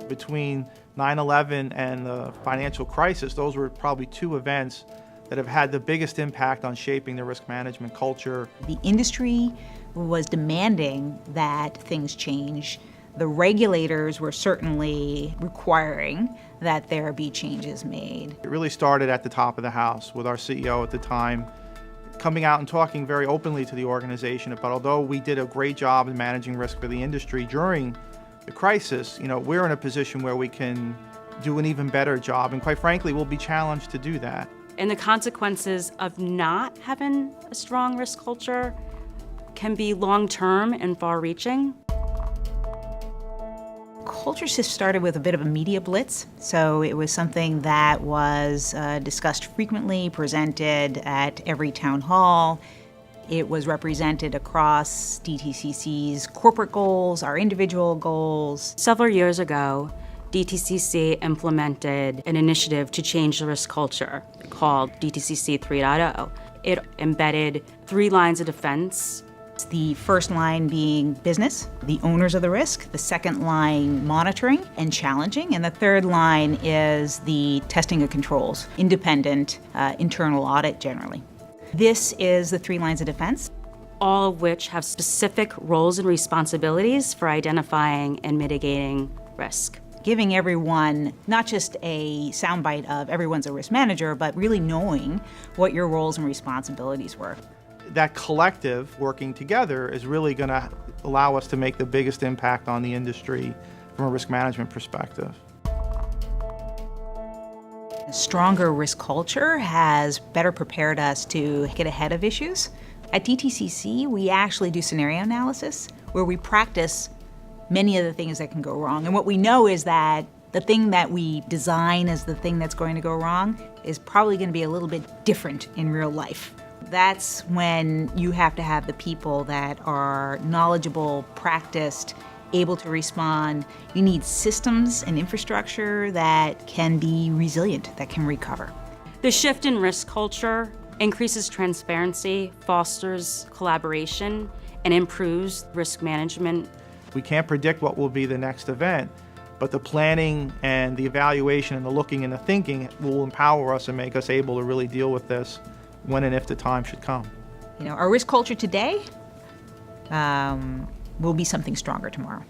Between 9/11 and the financial crisis, those were probably two events that have had the biggest impact on shaping the risk management culture. The industry was demanding that things change. The regulators were certainly requiring that there be changes made. It really started at the top of the house with our CEO at the time coming out and talking very openly to the organization about, although we did a great job in managing risk for the industry during the crisis, we're in a position where we can do an even better job, and quite frankly, we'll be challenged to do that. And the consequences of not having a strong risk culture can be long-term and far-reaching. Culture shift started with a bit of a media blitz, so it was something that was discussed frequently, presented at every town hall. It was represented across DTCC's corporate goals, our individual goals. Several years ago, DTCC implemented an initiative to change the risk culture called DTCC 3.0. It embedded 3 lines of defense. The first line being business, the owners of the risk. The second line, monitoring and challenging. And the third line is the testing of controls, independent, internal audit generally. This is the 3 lines of defense. All of which have specific roles and responsibilities for identifying and mitigating risk. Giving everyone not just a soundbite of everyone's a risk manager, but really knowing what your roles and responsibilities were. That collective working together is really going to allow us to make the biggest impact on the industry from a risk management perspective. A stronger risk culture has better prepared us to get ahead of issues. At DTCC, we actually do scenario analysis where we practice many of the things that can go wrong. And what we know is that the thing that we design as the thing that's going to go wrong is probably going to be a little bit different in real life. That's when you have to have the people that are knowledgeable, practiced, able to respond. You need systems and infrastructure that can be resilient, that can recover. The shift in risk culture increases transparency, fosters collaboration, and improves risk management. We can't predict what will be the next event, but the planning and the evaluation and the looking and the thinking will empower us and make us able to really deal with this when and if the time should come. Our risk culture today will be something stronger tomorrow.